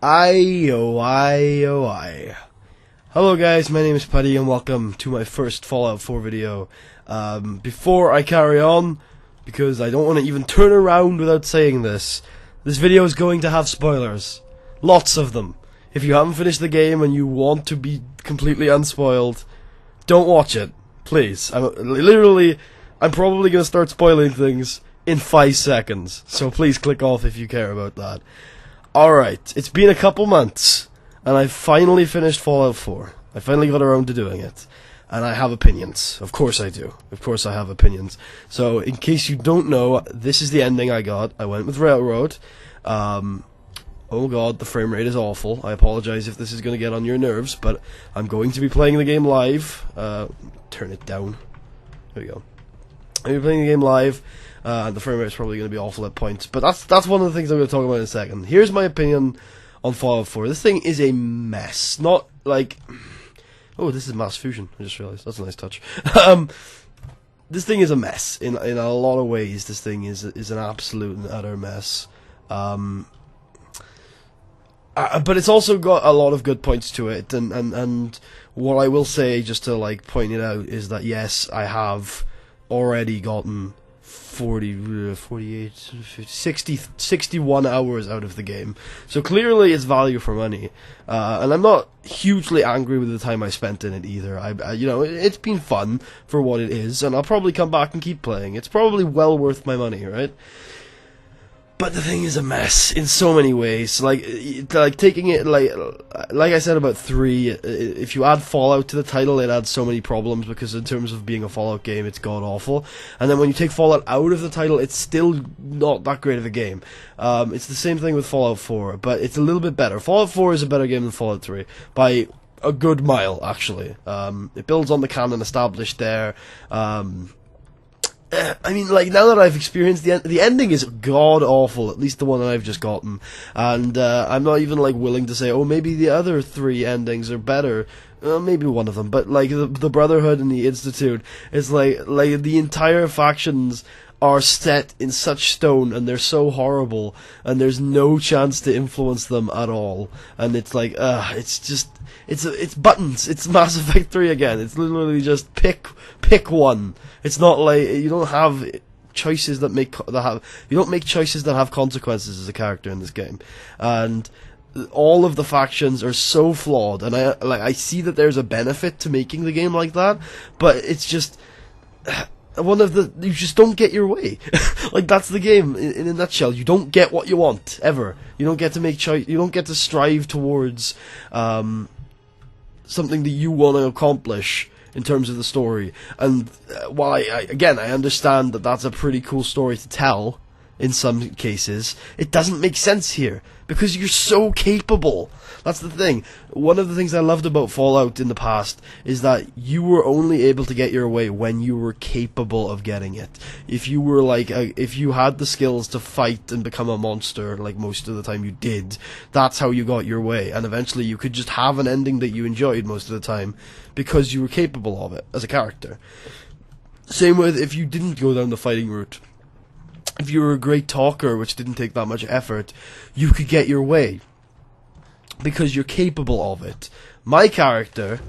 Aye, oh, aye, oh, aye. Hello guys, my name is Paddy and welcome to my first Fallout 4 video. Before I carry on, because I don't want to even turn around without saying this video is going to have spoilers. Lots of them. If you haven't finished the game and you want to be completely unspoiled, don't watch it. Please. I'm probably going to start spoiling things in 5 seconds. So please click off if you care about that. Alright, it's been a couple months, and I finally finished Fallout 4. I finally got around to doing it. And I have opinions. Of course I do. Of course I have opinions. So, in case you don't know, this is the ending I got. I went with Railroad. Oh god, the frame rate is awful. I apologize if this is going to get on your nerves, but I'm going to be playing the game live. Turn it down. There we go. I'm going to be playing the game live. The frame rate is probably going to be awful at points. But that's one of the things I'm going to talk about in a second. Here's my opinion on Fallout 4. This thing is a mess. Not like... Oh, this is mass fusion. I just realized. That's a nice touch. This thing is a mess. In a lot of ways, this thing is an absolute and utter mess. But it's also got a lot of good points to it. And what I will say, just to like point it out, is that yes, I have already gotten 61 hours out of the game. So clearly it's value for money. And I'm not hugely angry with the time I spent in it either. It's been fun for what it is, and I'll probably come back and keep playing. It's probably well worth my money, right? But the thing is a mess in so many ways. Like taking it like I said about 3. If you add Fallout to the title, it adds so many problems because in terms of being a Fallout game, it's god awful. And then when you take Fallout out of the title, it's still not that great of a game. It's the same thing with Fallout 4, but it's a little bit better. Fallout 4 is a better game than Fallout 3 by a good mile, actually. It builds on the canon established there. I mean, like, now that I've experienced the ending is god-awful, at least the one that I've just gotten, and I'm not even, like, willing to say, oh, maybe the other 3 endings are better, maybe one of them, but, like, the Brotherhood and the Institute, it's like the entire factions are set in such stone, and they're so horrible, and there's no chance to influence them at all, and it's like, it's just... It's buttons. It's Mass Effect 3 again. It's literally just pick one. It's not like you don't have choices you don't make choices that have consequences as a character in this game, and all of the factions are so flawed. And I see that there's a benefit to making the game like that, but it's just you just don't get your way. Like, that's the game in a nutshell. You don't get what you want ever. You don't get to make choice. You don't get to strive towards something that you want to accomplish in terms of the story. And while I understand that that's a pretty cool story to tell in some cases, it doesn't make sense here because you're so capable. That's the thing. One of the things I loved about Fallout in the past is that you were only able to get your way when you were capable of getting it. If you were if you had the skills to fight and become a monster, like most of the time you did, that's how you got your way. And eventually you could just have an ending that you enjoyed most of the time because you were capable of it as a character. Same with if you didn't go down the fighting route. If you were a great talker, which didn't take that much effort, you could get your way because you're capable of it. My character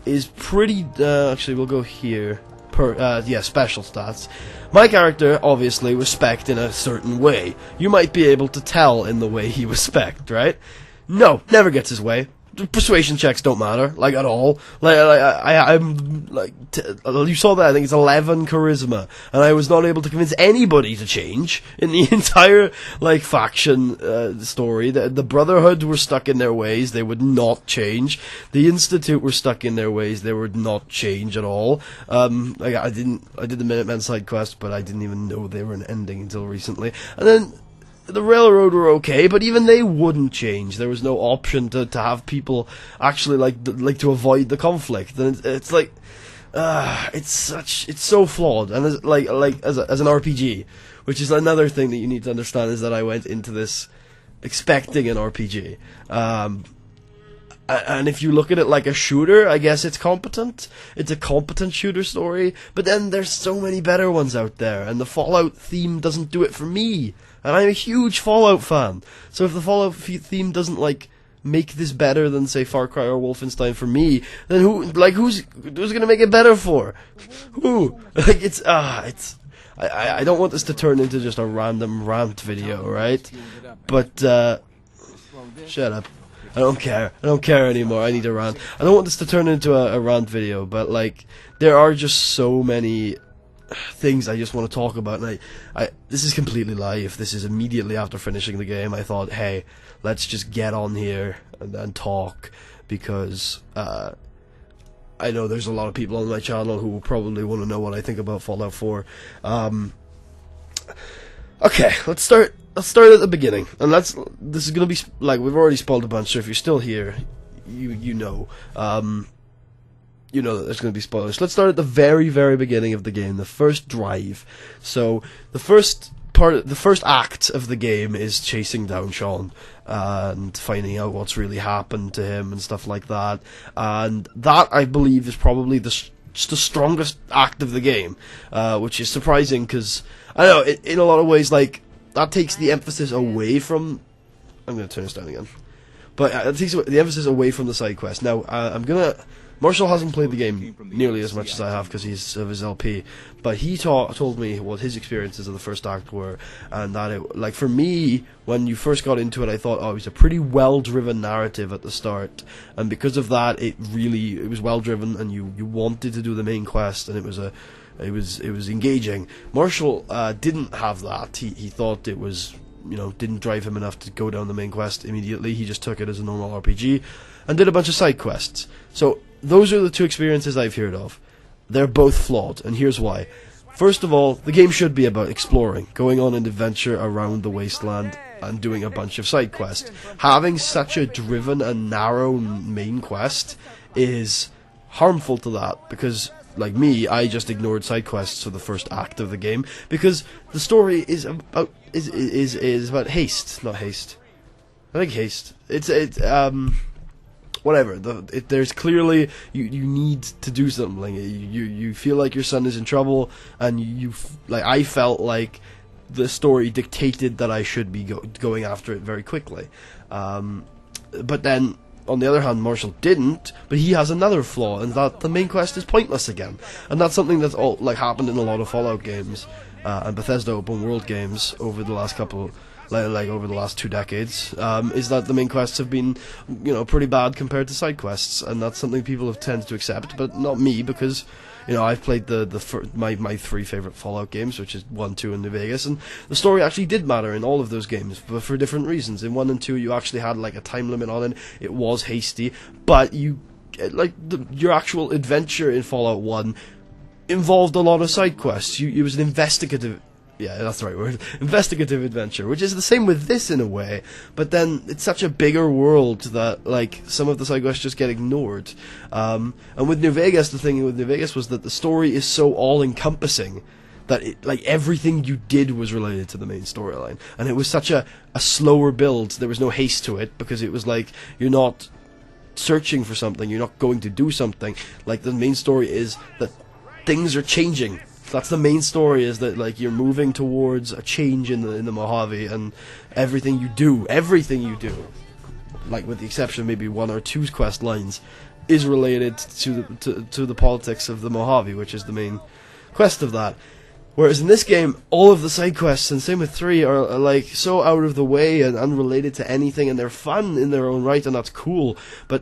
is pretty... actually, we'll go here. Special stats. My character, obviously, was spec'd in a certain way. You might be able to tell in the way he was spec'd, right? No, never gets his way. Persuasion checks don't matter, like, at all. I'm you saw that, I think it's 11 charisma, and I was not able to convince anybody to change in the entire, like, faction, story. The Brotherhood were stuck in their ways, they would not change. The Institute were stuck in their ways, they would not change at all. I did the Minutemen side quest, but I didn't even know they were an ending until recently. And then, the Railroad were okay, but even they wouldn't change. There was no option to have people actually like to avoid the conflict. And it's like, it's so flawed. And as an RPG, which is another thing that you need to understand, is that I went into this expecting an RPG. And if you look at it like a shooter, I guess it's competent. It's a competent shooter story. But then there's so many better ones out there, and the Fallout theme doesn't do it for me. And I'm a huge Fallout fan. So if the Fallout theme doesn't, like, make this better than, say, Far Cry or Wolfenstein for me, then who's gonna make it better for? Who? Like, I don't want this to turn into just a random rant video, right? But, shut up. I don't care anymore. I need to rant. I don't want this to turn into a rant video, but, like, there are just so many things I just want to talk about, and this is completely live. This is immediately after finishing the game. I thought, hey, let's just get on here and talk, because I know there's a lot of people on my channel who will probably want to know what I think about Fallout 4. Okay, let's start at the beginning, and this is gonna be, like, we've already spoiled a bunch, so if you're still here, you know that there's going to be spoilers. Let's start at the very, very beginning of the game, the first drive. So, the first act of the game is chasing down Sean, and finding out what's really happened to him and stuff like that. And that, I believe, is probably the strongest act of the game, which is surprising, because, I don't know, in a lot of ways, like, that takes the emphasis away from... I'm going to turn this down again. But it takes the emphasis away from the side quest. Now, Marshall hasn't played the game nearly as much as I have, because he's of his LP, but he told me what his experiences of the first act were, and that it, like, for me, when you first got into it, I thought, oh, it was a pretty well-driven narrative at the start, and because of that, it was well-driven, and you wanted to do the main quest, and it was engaging. Marshall didn't have that. He thought it was, didn't drive him enough to go down the main quest immediately. He just took it as a normal RPG, and did a bunch of side quests. So, those are the two experiences I've heard of. They're both flawed, and here's why. First of all, the game should be about exploring, going on an adventure around the wasteland, and doing a bunch of side quests. Having such a driven and narrow main quest is harmful to that, because, like me, I just ignored side quests for the first act of the game, because the story is about haste, not haste. I think haste. Whatever. There's clearly you need to do something. You feel like your son is in trouble, and I felt like the story dictated that I should be going after it very quickly. But then, on the other hand, Marshall didn't. But he has another flaw, and that the main quest is pointless again. And that's something that's happened in a lot of Fallout games and Bethesda open world games over the last over the last 2 decades, is that the main quests have been, pretty bad compared to side quests, and that's something people have tended to accept, but not me, because, I've played my 3 favorite Fallout games, which is 1, 2, and New Vegas, and the story actually did matter in all of those games, but for different reasons. In 1 and 2, you actually had, like, a time limit on it. It was hasty, but your actual adventure in Fallout 1 involved a lot of side quests. It was an investigative... Yeah, that's the right word. Investigative adventure, which is the same with this in a way, but then it's such a bigger world that, like, some of the side quests just get ignored. And with New Vegas, the thing with New Vegas was that the story is so all-encompassing that everything you did was related to the main storyline. And it was such a slower build. There was no haste to it, because it was like, you're not searching for something, you're not going to do something. Like, the main story is that things are changing. That's the main story, is that, like, you're moving towards a change in the Mojave, and everything you do, like, with the exception of maybe 1 or 2 quest lines, is related to the politics of the Mojave, which is the main quest of that. Whereas in this game, all of the side quests, and same with 3, are like, so out of the way and unrelated to anything, and they're fun in their own right, and that's cool, but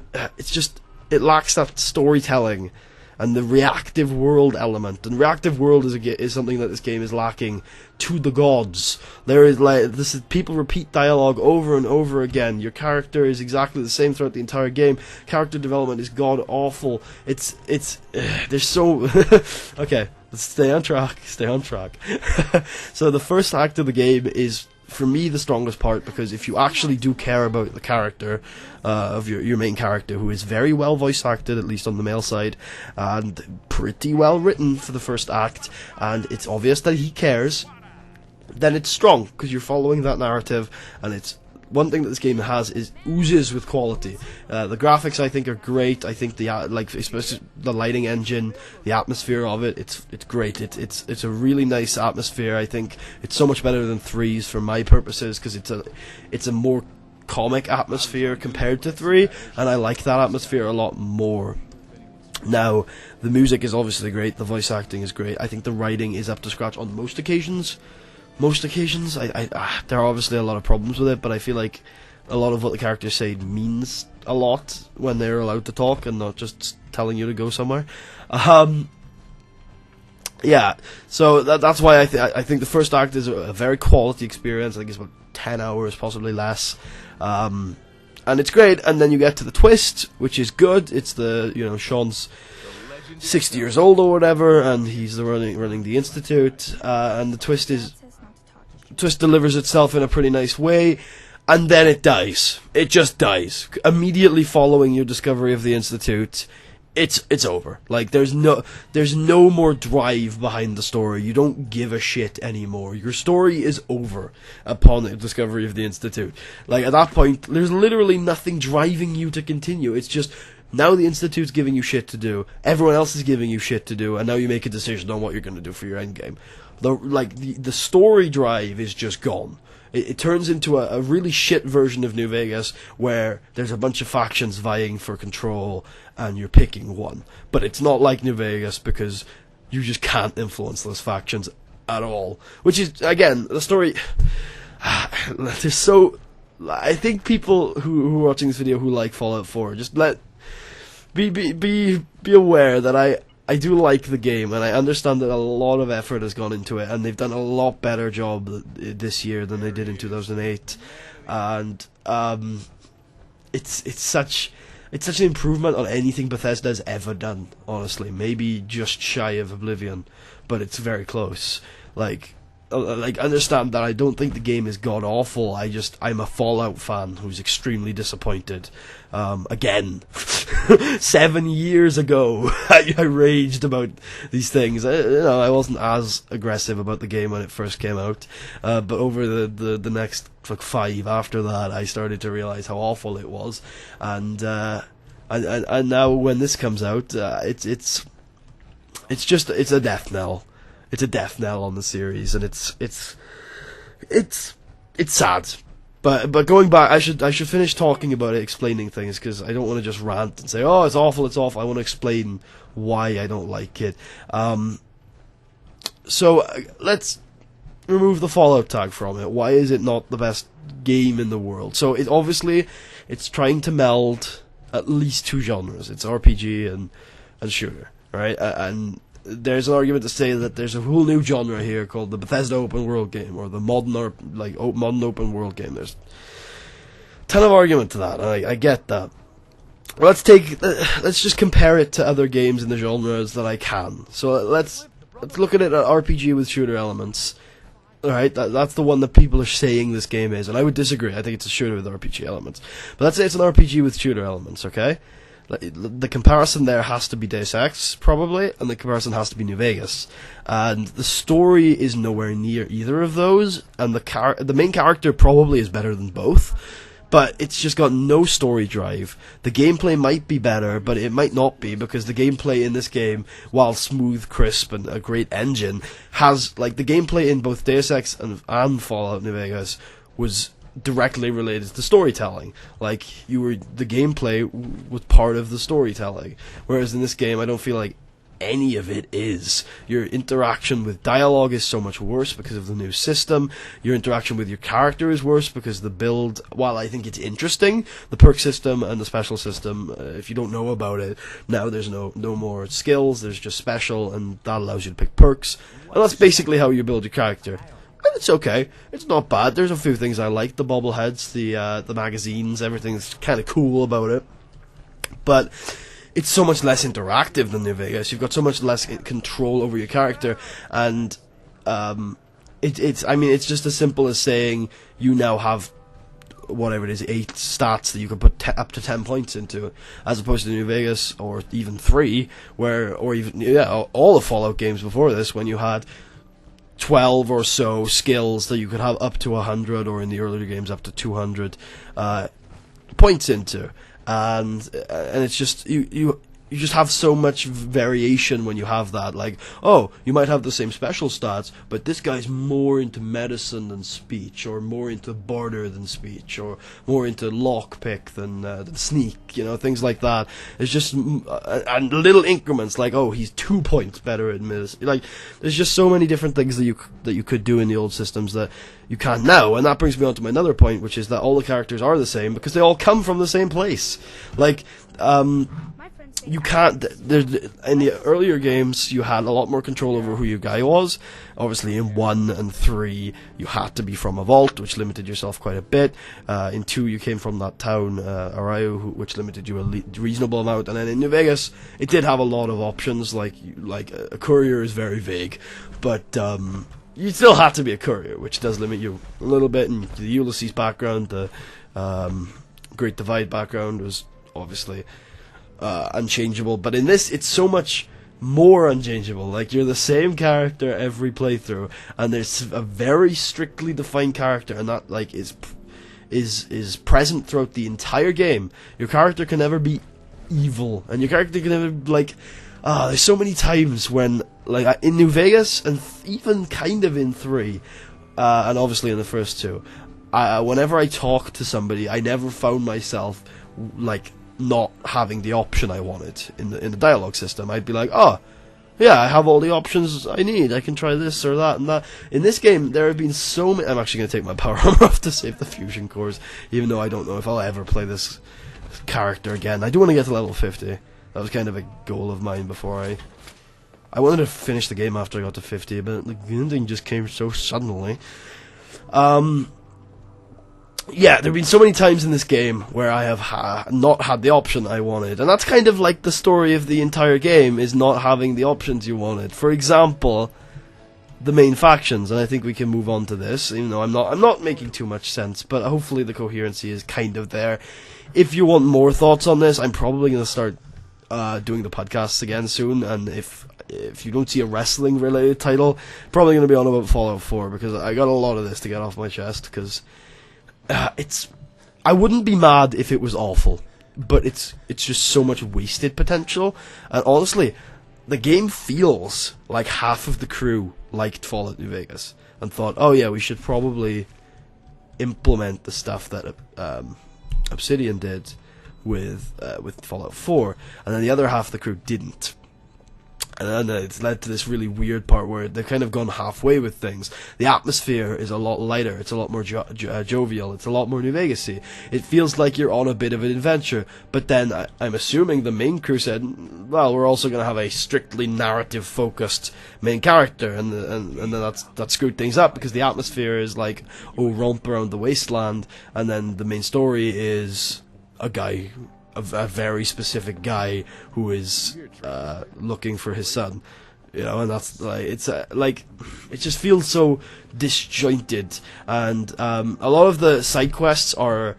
it lacks that storytelling and the reactive world element. And reactive world is something that this game is lacking to the gods. There is people repeat dialogue over and over again. Your character is exactly the same throughout the entire game. Character development is god awful. There's so okay, let's stay on track. So the first act of the game is, for me, the strongest part, because if you actually do care about the character of your main character, who is very well voice acted, at least on the male side, and pretty well written for the first act, and it's obvious that he cares, then it's strong, because you're following that narrative, and it's one thing that this game oozes with quality. The graphics, I think, are great. I think especially the lighting engine, the atmosphere of it, it's great. It's a really nice atmosphere. I think it's so much better than 3's for my purposes, because it's a more comic atmosphere compared to 3, and I like that atmosphere a lot more. Now, the music is obviously great, the voice acting is great, I think the writing is up to scratch on most occasions. There are obviously a lot of problems with it, but I feel like a lot of what the characters say means a lot when they're allowed to talk and not just telling you to go somewhere. Yeah, so that's why I think the first act is a very quality experience. I think it's about 10 hours, possibly less. And it's great, and then you get to the twist, which is good. It's Sean's 60 years old or whatever, and he's running the institute, and the twist delivers itself in a pretty nice way, and then it dies. It just dies. Immediately following your discovery of the institute, it's over. Like, there's no more drive behind the story. You don't give a shit anymore. Your story is over upon the discovery of the Institute. Like, at that point, there's literally nothing driving you to continue. It's just, now the Institute's giving you shit to do, everyone else is giving you shit to do, and now you make a decision on what you're going to do for your endgame. The story drive is just gone. It turns into a really shit version of New Vegas, where there's a bunch of factions vying for control, and you're picking one. But it's not like New Vegas, because you just can't influence those factions at all. Which is, again, the story... There's so... I think people who are watching this video who like Fallout 4, just be aware that I do like the game, and I understand that a lot of effort has gone into it, and they've done a lot better job this year than they did in 2008, and it's such an improvement on anything Bethesda's ever done, honestly. Maybe just shy of Oblivion, but it's very close. Like, understand that I don't think the game is god awful. I'm a Fallout fan who's extremely disappointed. Again, 7 years ago, I raged about these things. I wasn't as aggressive about the game when it first came out, but over the next 5 after that, I started to realize how awful it was, and now when this comes out, it's a death knell. It's a death knell on the series, and it's sad. But going back, I should finish talking about it, explaining things, because I don't want to just rant and say, oh, it's awful. I want to explain why I don't like it. So let's remove the Fallout tag from it. Why is it not the best game in the world? So it's trying to meld at least two genres. It's RPG and shooter, right? And there's an argument to say that there's a whole new genre here called the Bethesda open world game, or the modern open world game. There's a ton of argument to that, and I get that. Let's just compare it to other games in the genres that I can. So let's look at it at RPG with shooter elements. Alright, that's the one that people are saying this game is, and I would disagree. I think it's a shooter with RPG elements. But let's say it's an RPG with shooter elements, okay? The comparison there has to be Deus Ex, probably, and the comparison has to be New Vegas. And the story is nowhere near either of those, and the main character probably is better than both, but it's just got no story drive. The gameplay might be better, but it might not be, because the gameplay in this game, while smooth, crisp, and a great engine, has, the gameplay in both Deus Ex and Fallout New Vegas was directly related to storytelling. The gameplay was part of the storytelling, whereas in this game I don't feel like any of it is. Your interaction with dialogue is so much worse because of the new system. Your interaction with your character is worse because the build, while I think it's interesting, the perk system and the special system, if you don't know about it, now there's no more skills, there's just special, and that allows you to pick perks, and that's basically how you build your character. And it's okay. It's not bad. There's a few things I like. The bobbleheads, the magazines, everything's kind of cool about it. But it's so much less interactive than New Vegas. You've got so much less control over your character, and it's just as simple as saying you now have whatever it is, 8 stats that you can put up to 10 points into, as opposed to New Vegas, or even 3, or even all the Fallout games before this, when you had 12 or so skills that you could have up to 100, or in the earlier games up to 200 points into, and it's just you you just have so much variation when you have that. Like, oh, you might have the same special stats, but this guy's more into medicine than speech, or more into barter than speech, or more into lockpick than sneak. You know, things like that. It's just and little increments, like, oh, he's 2 points better at medicine. Like, there's just so many different things that you could do in the old systems that you can't now. And that brings me on to my another point, which is that all the characters are the same because they all come from the same place. Like, you can't. In the earlier games, you had a lot more control over who your guy was. Obviously, in 1 and 3, you had to be from a vault, which limited yourself quite a bit. In 2, you came from that town, Arroyo, which limited you a reasonable amount. And then in New Vegas, it did have a lot of options. Like a courier is very vague, but you still have to be a courier, which does limit you a little bit. And the Ulysses background, the Great Divide background was obviously unchangeable, but in this it's so much more unchangeable. Like, you're the same character every playthrough, and there's a very strictly defined character, and that like is present throughout the entire game. Your character can never be evil, and your character can never like there's so many times when, like, in New Vegas and even kind of in 3 and obviously in the first 2, whenever I talked to somebody, I never found myself like not having the option I wanted in the dialogue system. I'd be like, oh, yeah, I have all the options I need. I can try this or that and that. In this game, there have been so many. I'm actually going to take my power armor off to save the fusion cores, even though I don't know if I'll ever play this character again. I do want to get to level 50. That was kind of a goal of mine before I wanted to finish the game after I got to 50, but the ending just came so suddenly. Yeah, there have been so many times in this game where I have not had the option I wanted, and that's kind of like the story of the entire game, is not having the options you wanted. For example, the main factions, and I think we can move on to this, even though I'm not making too much sense, but hopefully the coherency is kind of there. If you want more thoughts on this, I'm probably going to start doing the podcasts again soon, and if you don't see a wrestling related title, probably going to be on about Fallout 4, because I got a lot of this to get off my chest, because I wouldn't be mad if it was awful, but it's just so much wasted potential. And honestly, the game feels like half of the crew liked Fallout New Vegas and thought, oh yeah, we should probably implement the stuff that Obsidian did with Fallout 4, and then the other half of the crew didn't. And then it's led to this really weird part where they've kind of gone halfway with things. The atmosphere is a lot lighter, it's a lot more jovial, it's a lot more New Vegas-y. It feels like you're on a bit of an adventure, but then I'm assuming the main crew said, well, we're also going to have a strictly narrative-focused main character, and then that screwed things up, because the atmosphere is like, oh, romp around the wasteland, and then the main story is a guy, a very specific guy who is looking for his son, you know, and that's like, it's like, it just feels so disjointed, and a lot of the side quests are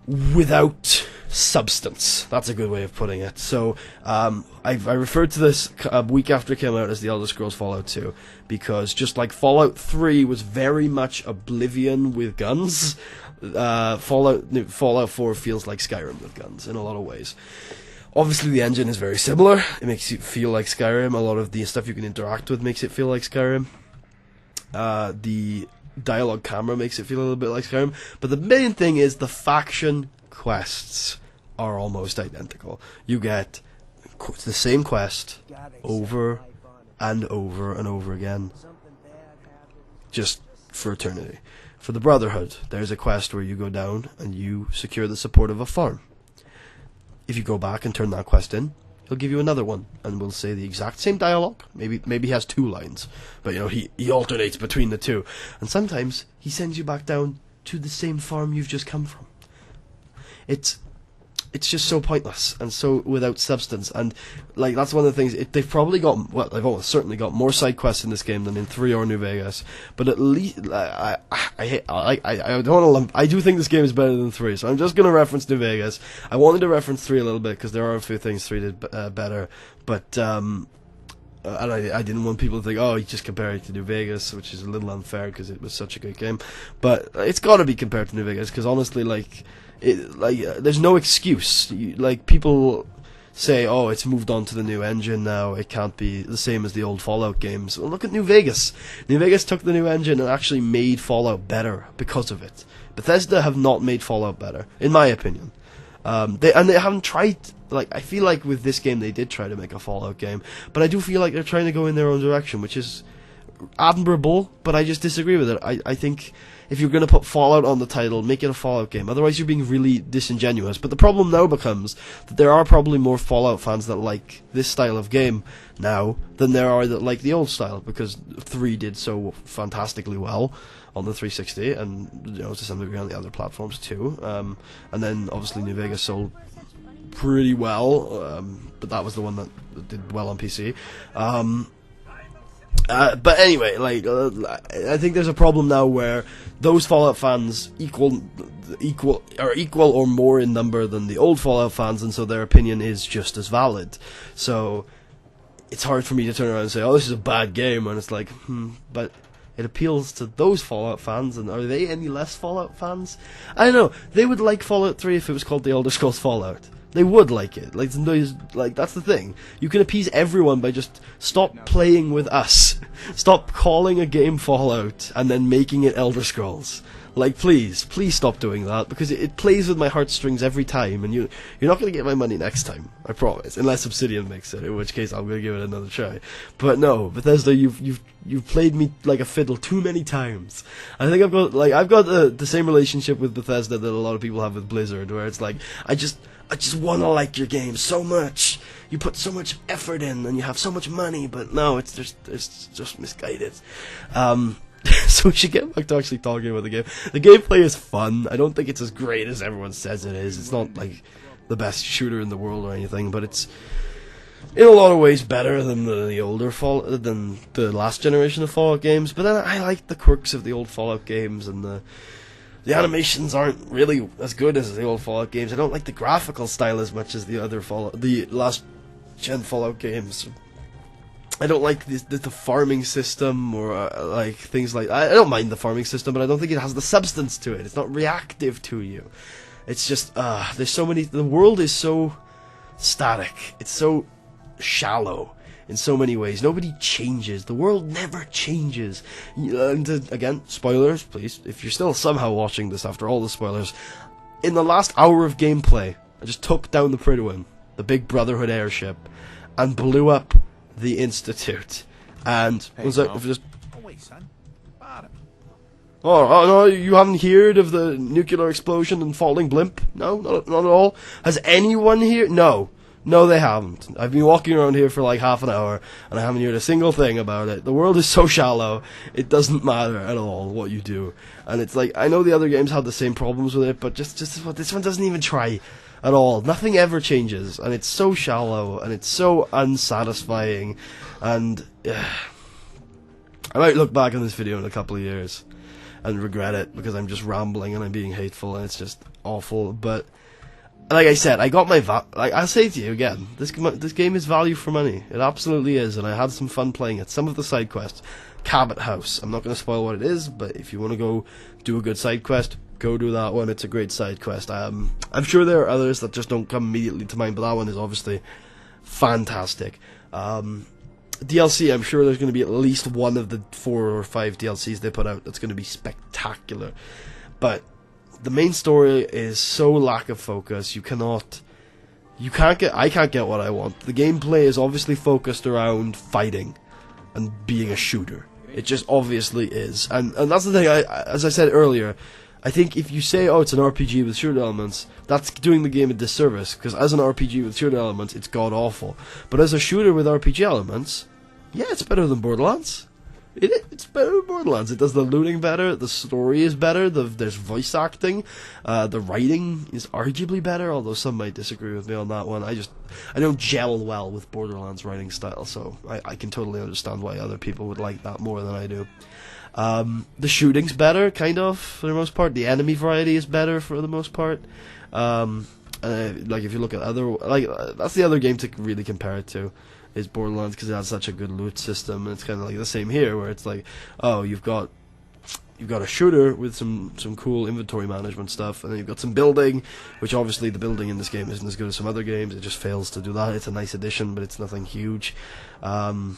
without substance. That's a good way of putting it. So I referred to this a week after it came out as the Elder Scrolls Fallout 2, because just like Fallout 3 was very much Oblivion with guns, Fallout 4 feels like Skyrim with guns in a lot of ways. Obviously the engine is very similar, it makes it feel like Skyrim, a lot of the stuff you can interact with makes it feel like Skyrim. The dialogue camera makes it feel a little bit like Skyrim, but the main thing is the faction quests are almost identical. You get the same quest over and over and over again, just for eternity. For the Brotherhood, there's a quest where you go down and you secure the support of a farm. If you go back and turn that quest in, he'll give you another one, and we'll say the exact same dialogue. Maybe he has 2 lines, but you know, he alternates between the 2. And sometimes he sends you back down to the same farm you've just come from. It's just so pointless and so without substance, and like, that's one of the things. They've probably got, well, they've almost certainly got more side quests in this game than in 3 or New Vegas. But at least I do think this game is better than 3, so I'm just gonna reference New Vegas. I wanted to reference 3 a little bit because there are a few things 3 did better, but and I didn't want people to think, oh, you just compare it to New Vegas, which is a little unfair because it was such a good game. But it's got to be compared to New Vegas, because honestly, there's no excuse. People say, oh, it's moved on to the new engine now, it can't be the same as the old Fallout games. Well, look at New Vegas. New Vegas took the new engine and actually made Fallout better because of it. Bethesda have not made Fallout better, in my opinion. They haven't tried. Like, I feel like with this game they did try to make a Fallout game, but I do feel like they're trying to go in their own direction, which is admirable, but I just disagree with it. I think if you're going to put Fallout on the title, make it a Fallout game. Otherwise, you're being really disingenuous. But the problem now becomes that there are probably more Fallout fans that like this style of game now than there are that like the old style, because 3 did so fantastically well on the 360, and to some degree on the other platforms too. And then obviously New Vegas sold pretty well, but that was the one that did well on PC. But anyway, I think there's a problem now where those Fallout fans equal or more in number than the old Fallout fans, and so their opinion is just as valid. So it's hard for me to turn around and say, oh, this is a bad game, and it's like, but it appeals to those Fallout fans, and are they any less Fallout fans? I don't know. They would like Fallout 3 if it was called The Elder Scrolls Fallout. They would like it. Like that's the thing. You can appease everyone by just stop playing with us. Stop calling a game Fallout and then making it Elder Scrolls. Like, please stop doing that, because it plays with my heartstrings every time, and you're not going to get my money next time, I promise, unless Obsidian makes it, in which case I'm going to give it another try. But no, Bethesda, you've played me like a fiddle too many times. I think I've got the same relationship with Bethesda that a lot of people have with Blizzard, where it's like, I just want to like your game so much. You put so much effort in, and you have so much money, but no, it's just misguided. So we should get back to actually talking about the game. The gameplay is fun. I don't think it's as great as everyone says it is. It's not like the best shooter in the world or anything, but it's in a lot of ways better than than the last generation of Fallout games. But then I like the quirks of the old Fallout games, and the animations aren't really as good as the old Fallout games. I don't like the graphical style as much as the last gen Fallout games. I don't like the farming system, or like things like. I don't mind the farming system, but I don't think it has the substance to it. It's not reactive to you. It's just there's so many. The world is so static. It's so shallow in so many ways. Nobody changes. The world never changes. And again, spoilers, please. If you're still somehow watching this after all the spoilers, in the last hour of gameplay, I just took down the Prydwen, the big Brotherhood airship, and blew up the Institute. And was that just? Oh wait, son. Bottom. Oh no! You haven't heard of the nuclear explosion and falling blimp? No, not at all. Has anyone here? No, they haven't. I've been walking around here for like half an hour, and I haven't heard a single thing about it. The world is so shallow; it doesn't matter at all what you do. And it's like, I know the other games had the same problems with it, but just this one doesn't even try at all. Nothing ever changes, and it's so shallow, and it's so unsatisfying, and I might look back on this video in a couple of years and regret it, because I'm just rambling and I'm being hateful, and it's just awful. But like I said, I got my I'll say to you again, this game is value for money. It absolutely is, and I had some fun playing it. Some of the side quests, Cabot House, I'm not going to spoil what it is, but if you want to go do a good side quest, go do that one. It's a great side quest. I'm sure there are others that just don't come immediately to mind, but that one is obviously fantastic. DLC, I'm sure there's going to be at least one of the 4 or 5 DLCs they put out that's going to be spectacular. But the main story is so lack of focus. I can't get what I want. The gameplay is obviously focused around fighting and being a shooter. It just obviously is. And that's the thing, as I said earlier, I think if you say, oh, it's an RPG with shooter elements, that's doing the game a disservice, because as an RPG with shooter elements, it's god-awful. But as a shooter with RPG elements, yeah, it's better than Borderlands. It's better than Borderlands. It does the looting better, the story is better, there's voice acting, the writing is arguably better, although some might disagree with me on that one. I don't gel well with Borderlands writing style, so I can totally understand why other people would like that more than I do. The shooting's better, kind of, for the most part. The enemy variety is better for the most part. Like, if you look at that's the other game to really compare it to, is Borderlands, because it has such a good loot system, and it's kind of like the same here, where it's like, oh, you've got you've got a shooter with some cool inventory management stuff, and then you've got some building, which obviously the building in this game isn't as good as some other games. It just fails to do that. It's a nice addition, but it's nothing huge. And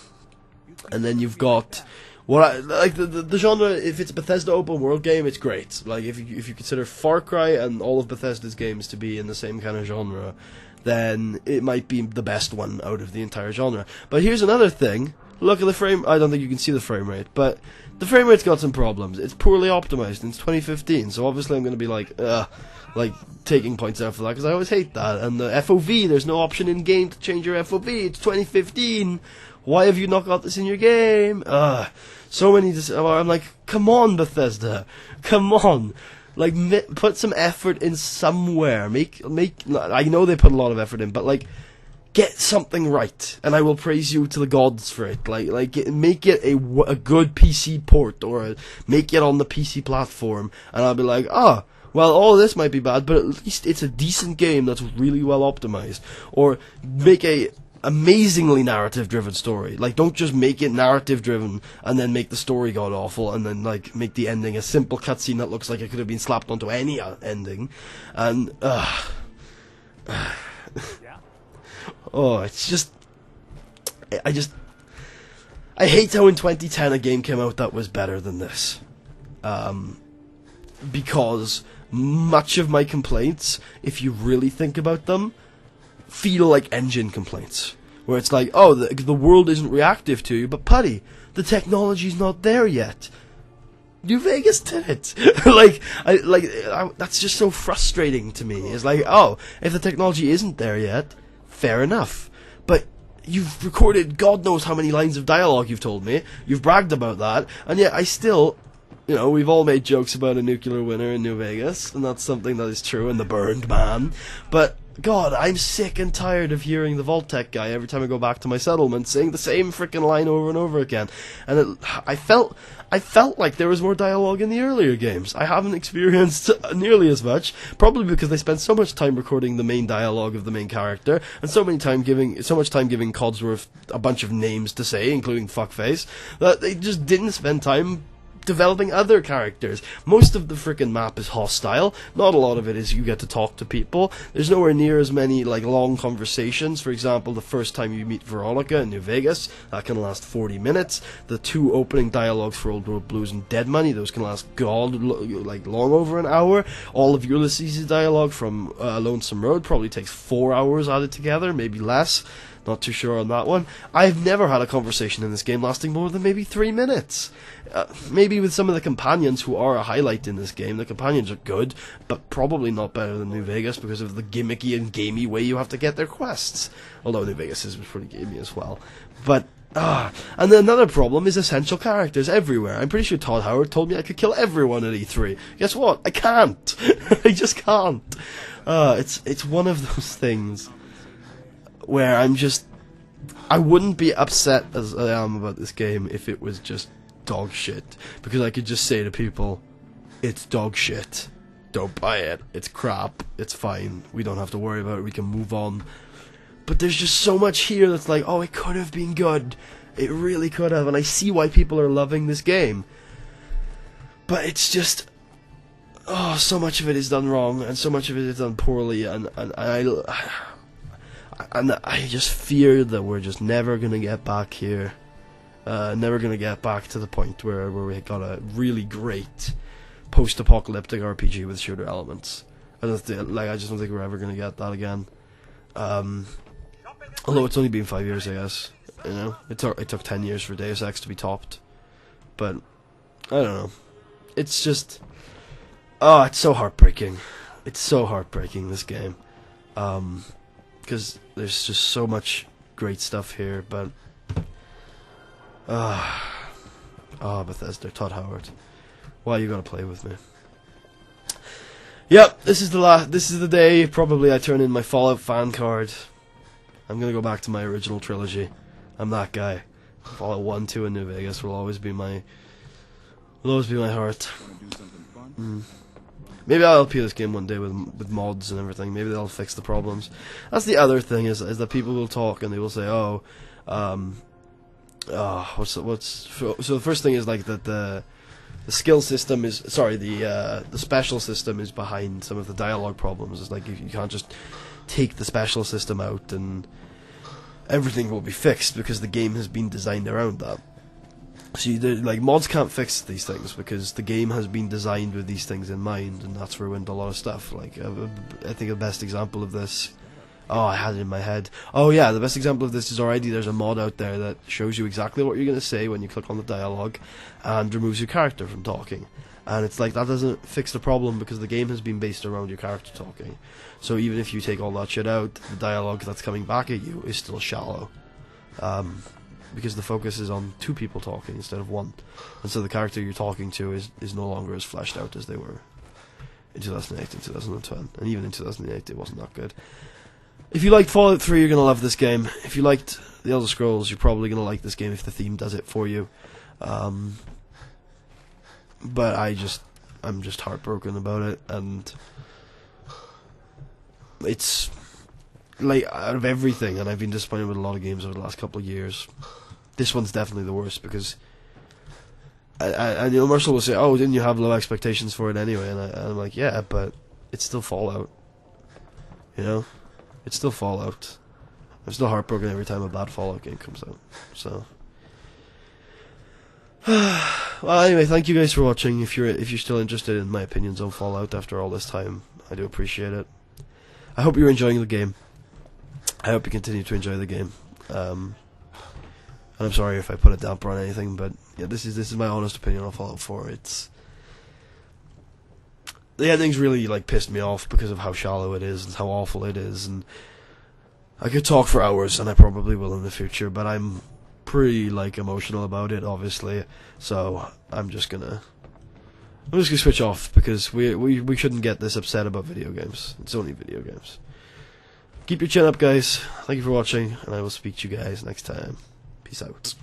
then you've got the genre. If it's a Bethesda open world game, it's great. Like if you consider Far Cry and all of Bethesda's games to be in the same kind of genre, then it might be the best one out of the entire genre. But here's another thing. Look at the frame. I don't think you can see the frame rate, but the frame rate's got some problems. It's poorly optimized, and it's 2015, so obviously I'm going to be like taking points out for that, because I always hate that. And the FOV, there's no option in game to change your FOV. It's 2015. Why have you not got this in your game? So many. I'm like, come on, Bethesda, come on. Like, put some effort in somewhere. Make. I know they put a lot of effort in, but like, get something right, and I will praise you to the gods for it. Make it a good PC port, or make it on the PC platform, and I'll be like, well, all this might be bad, but at least it's a decent game that's really well optimized. Or make a amazingly narrative-driven story. Like, don't just make it narrative-driven and then make the story god awful, and then like make the ending a simple cutscene that looks like it could have been slapped onto any ending, and oh, it's just, I hate how in 2010 a game came out that was better than this. Because much of my complaints, if you really think about them, feel like engine complaints. Where it's like, oh, the world isn't reactive to you, but putty, the technology's not there yet. New Vegas did it. That's just so frustrating to me. It's like, oh, if the technology isn't there yet, fair enough. But you've recorded God knows how many lines of dialogue you've told me. You've bragged about that. And yet I still, we've all made jokes about a nuclear winter in New Vegas. And that's something that is true, and the burned man. But, God, I'm sick and tired of hearing the Vault-Tec guy every time I go back to my settlement saying the same frickin' line over and over again. And I felt like there was more dialogue in the earlier games. I haven't experienced nearly as much, probably because they spent so much time recording the main dialogue of the main character, and so much time giving Codsworth a bunch of names to say, including fuckface, that they just didn't spend time developing other characters. Most of the frickin' map is hostile. Not a lot of it is you get to talk to people. There's nowhere near as many long conversations. For example, the first time you meet Veronica in New Vegas, that can last 40 minutes. The two opening dialogues for Old World Blues and Dead Money, those can last long over an hour. All of Ulysses' dialogue from Lonesome Road probably takes 4 hours added together, maybe less. Not too sure on that one. I've never had a conversation in this game lasting more than maybe 3 minutes. Maybe with some of the companions who are a highlight in this game. The companions are good, but probably not better than New Vegas because of the gimmicky and gamey way you have to get their quests. Although New Vegas is pretty gamey as well. But, and then another problem is essential characters everywhere. I'm pretty sure Todd Howard told me I could kill everyone at E3. Guess what? I can't. I just can't. It's one of those things where I wouldn't be upset as I am about this game if it was just dog shit, because I could just say to people, it's dog shit, don't buy it, it's crap, it's fine, we don't have to worry about it, we can move on. But there's just so much here that's like, oh, it could have been good, it really could have, and I see why people are loving this game, but it's just, so much of it is done wrong, and so much of it is done poorly, and I just fear that we're just never going to get back here. Never going to get back to the point where we got a really great post-apocalyptic RPG with shooter elements. I just don't think we're ever going to get that again. Although it's only been 5 years, I guess. It took 10 years for Deus Ex to be topped. But, I don't know. It's just, it's so heartbreaking. It's so heartbreaking, this game. Because there's just so much great stuff here, but Bethesda, Todd Howard, why you gotta play with me? Yep, this is the day probably I turn in my Fallout fan card. I'm gonna go back to my original trilogy. I'm that guy. Fallout 1, 2, and New Vegas will always be my heart. Maybe I'll LP this game one day with mods and everything. Maybe they'll fix the problems. That's the other thing is that people will talk and they will say, so the first thing is like that the skill system is the special system is behind some of the dialogue problems. It's like you can't just take the special system out and everything will be fixed, because the game has been designed around that. So like mods can't fix these things because the game has been designed with these things in mind, and that's ruined a lot of stuff. Like I think the best example of this. Oh, I had it in my head. Oh yeah, the best example of this is already there's a mod out there that shows you exactly what you're going to say when you click on the dialogue, and removes your character from talking. And it's like, that doesn't fix the problem because the game has been based around your character talking. So even if you take all that shit out, the dialogue that's coming back at you is still shallow. Because the focus is on two people talking instead of one. And so the character you're talking to is no longer as fleshed out as they were in 2008 and 2010. And even in 2008 it wasn't that good. If you liked Fallout 3, you're going to love this game. If you liked The Elder Scrolls, you're probably going to like this game if the theme does it for you. But I'm just heartbroken about it, and it's like, out of everything, and I've been disappointed with a lot of games over the last couple of years, this one's definitely the worst, because and Marshall will say, oh, didn't you have low expectations for it anyway? And I'm like, yeah, but it's still Fallout, you know? It's still Fallout. I'm still heartbroken every time a bad Fallout game comes out. So, well, anyway, thank you guys for watching. If you're still interested in my opinions on Fallout after all this time, I do appreciate it. I hope you're enjoying the game. I hope you continue to enjoy the game. And I'm sorry if I put a damper on anything, but yeah, this is my honest opinion on Fallout 4. The ending's really like pissed me off because of how shallow it is and how awful it is, and I could talk for hours, and I probably will in the future, but I'm pretty like emotional about it, obviously. So I'm just gonna switch off, because we shouldn't get this upset about video games. It's only video games. Keep your chin up, guys. Thank you for watching, and I will speak to you guys next time. Peace out.